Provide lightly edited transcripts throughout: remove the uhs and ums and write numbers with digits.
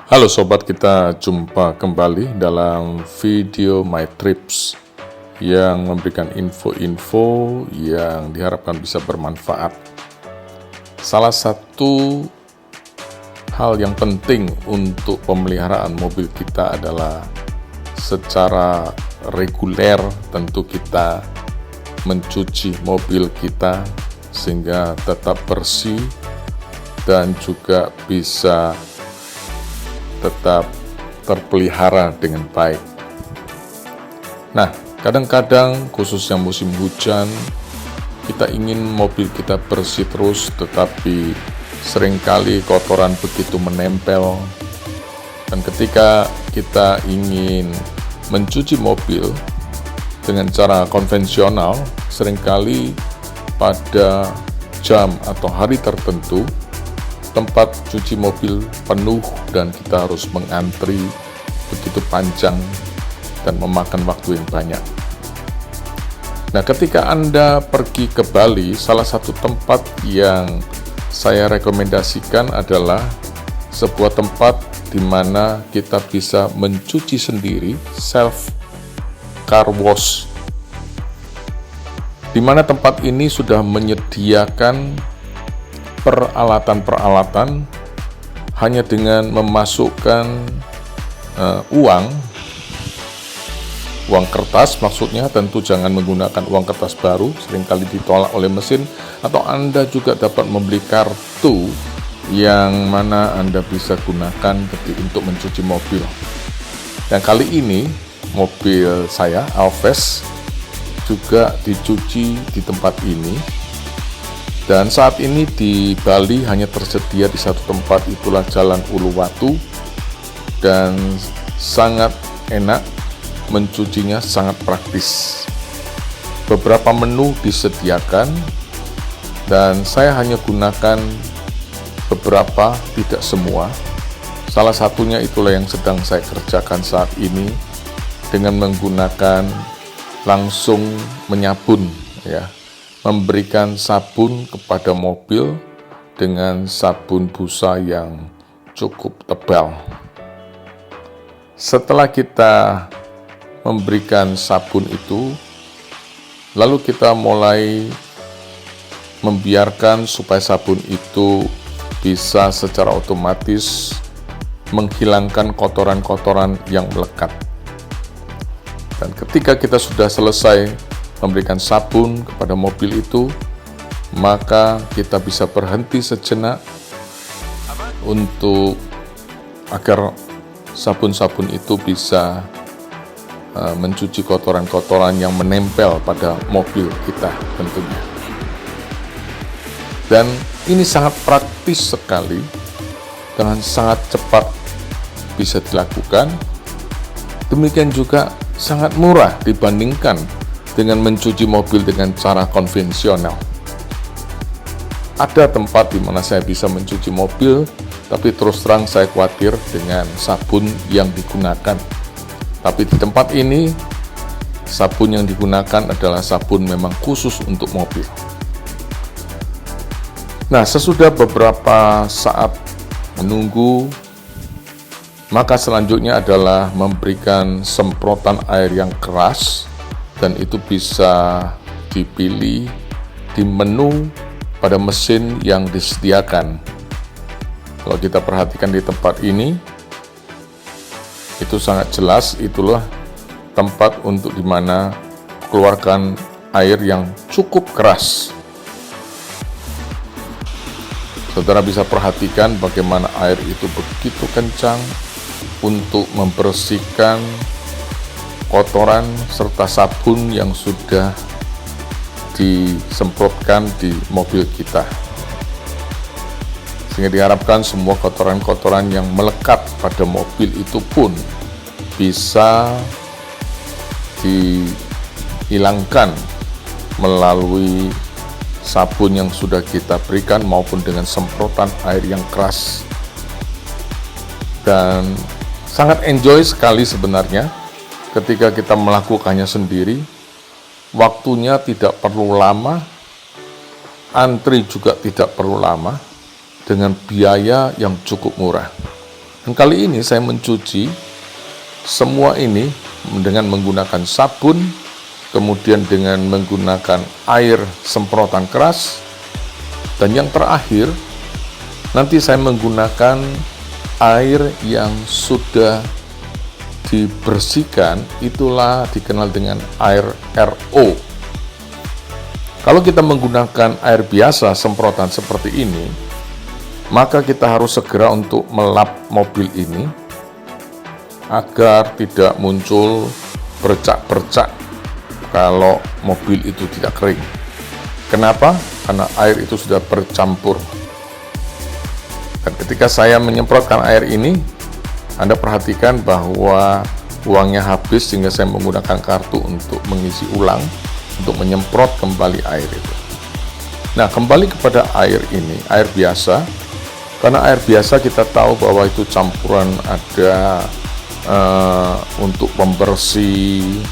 Halo sobat, kita jumpa kembali dalam video My Trips yang memberikan info-info yang diharapkan bisa bermanfaat. Salah satu hal yang penting untuk pemeliharaan mobil kita adalah secara reguler tentu kita mencuci mobil kita sehingga tetap bersih dan juga bisa tetap terpelihara dengan baik. Nah, kadang-kadang khususnya musim hujan, kita ingin mobil kita bersih terus, tetapi seringkali kotoran begitu menempel. Dan ketika kita ingin mencuci mobil dengan cara konvensional, seringkali pada jam atau hari tertentu, tempat cuci mobil penuh dan kita harus mengantri begitu panjang dan memakan waktu yang banyak. Nah, ketika Anda pergi ke Bali, salah satu tempat yang saya rekomendasikan adalah sebuah tempat di mana kita bisa mencuci sendiri, self car wash, di mana tempat ini sudah menyediakan peralatan-peralatan hanya dengan memasukkan uang kertas, maksudnya tentu jangan menggunakan uang kertas baru, seringkali ditolak oleh mesin, atau Anda juga dapat membeli kartu yang mana Anda bisa gunakan untuk mencuci mobil. Dan kali ini mobil saya, Alves, juga dicuci di tempat ini. Dan saat ini di Bali hanya tersedia di satu tempat, itulah Jalan Uluwatu, dan sangat enak mencucinya, sangat praktis. Beberapa menu disediakan dan saya hanya gunakan beberapa, tidak semua. Salah satunya itulah yang sedang saya kerjakan saat ini dengan menggunakan langsung menyabun, ya. Memberikan sabun kepada mobil dengan sabun busa yang cukup tebal. Setelah kita memberikan sabun itu, lalu kita mulai membiarkan supaya sabun itu bisa secara otomatis menghilangkan kotoran-kotoran yang melekat. Dan ketika kita sudah selesai memberikan sabun kepada mobil itu, maka kita bisa berhenti sejenak untuk agar sabun-sabun itu bisa mencuci kotoran-kotoran yang menempel pada mobil kita tentunya. Dan ini sangat praktis sekali, dengan sangat cepat bisa dilakukan. Demikian juga sangat murah dibandingkan dengan mencuci mobil dengan cara konvensional. Ada tempat di mana saya bisa mencuci mobil, tapi terus terang saya khawatir dengan sabun yang digunakan. Tapi di tempat ini, sabun yang digunakan adalah sabun memang khusus untuk mobil. Nah, sesudah beberapa saat menunggu, maka selanjutnya adalah memberikan semprotan air yang keras, dan itu bisa dipilih di menu pada mesin yang disediakan. Kalau kita perhatikan di tempat ini, itu sangat jelas, itulah tempat untuk dimana keluarkan air yang cukup keras. Saudara bisa perhatikan bagaimana air itu begitu kencang untuk membersihkan kotoran serta sabun yang sudah disemprotkan di mobil kita, sehingga diharapkan semua kotoran-kotoran yang melekat pada mobil itu pun bisa dihilangkan melalui sabun yang sudah kita berikan maupun dengan semprotan air yang keras. Dan sangat enjoy sekali sebenarnya ketika kita melakukannya sendiri. Waktunya tidak perlu lama, antri juga tidak perlu lama, dengan biaya yang cukup murah. Dan kali ini saya mencuci semua ini dengan menggunakan sabun, kemudian dengan menggunakan air semprotan keras, dan yang terakhir nanti saya menggunakan air yang sudah dibersihkan, itulah dikenal dengan air RO. Kalau kita menggunakan air biasa semprotan seperti ini, maka kita harus segera untuk melap mobil ini agar tidak muncul bercak-bercak kalau mobil itu tidak kering. Kenapa? Karena air itu sudah bercampur. Dan ketika saya menyemprotkan air ini, Anda perhatikan bahwa uangnya habis sehingga saya menggunakan kartu untuk mengisi ulang, untuk menyemprot kembali air itu. Nah, kembali kepada air ini, air biasa. Karena air biasa kita tahu bahwa itu campuran ada untuk pembersih,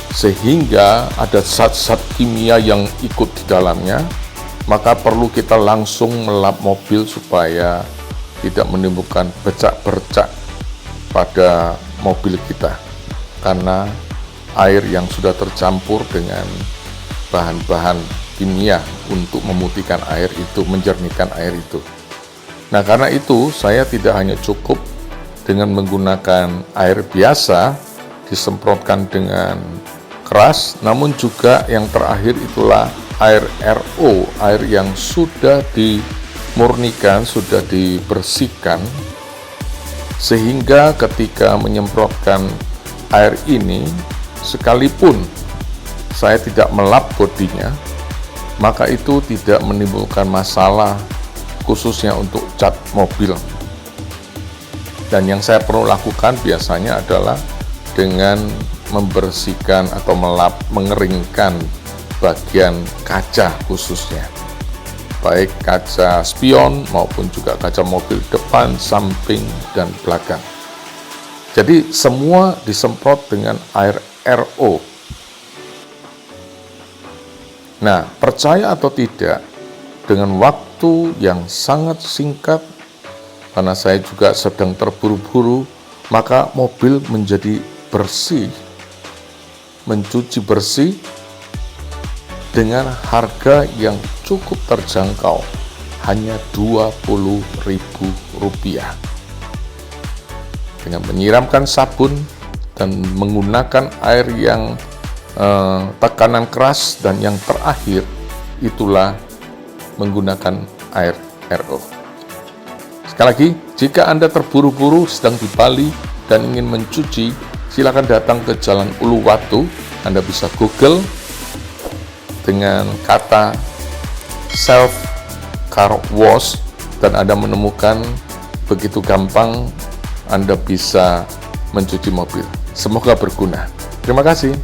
sehingga ada zat-zat kimia yang ikut di dalamnya, maka perlu kita langsung melap mobil supaya tidak menimbulkan bercak-bercak pada mobil kita, karena air yang sudah tercampur dengan bahan-bahan kimia untuk memutihkan air itu, menjernihkan air itu. Nah, karena itu saya tidak hanya cukup dengan menggunakan air biasa disemprotkan dengan keras, namun juga yang terakhir itulah air RO, air yang sudah dimurnikan, sudah dibersihkan, sehingga ketika menyemprotkan air ini, sekalipun saya tidak melap bodinya, maka itu tidak menimbulkan masalah khususnya untuk cat mobil. Dan yang saya perlu lakukan biasanya adalah dengan membersihkan atau melap, mengeringkan bagian kaca khususnya, baik kaca spion maupun juga kaca mobil depan, samping, dan belakang. Jadi semua disemprot dengan air RO. Nah, percaya atau tidak, dengan waktu yang sangat singkat, karena saya juga sedang terburu-buru, maka mobil menjadi bersih, mencuci bersih dengan harga yang cukup terjangkau, hanya Rp20.000. Dengan menyiramkan sabun dan menggunakan air yang tekanan keras, dan yang terakhir itulah menggunakan air RO. Sekali lagi, jika Anda terburu-buru sedang di Bali dan ingin mencuci, silakan datang ke Jalan Uluwatu. Anda bisa Google dengan kata self car wash dan Anda menemukan begitu gampang Anda bisa mencuci mobil. Semoga berguna. Terima kasih.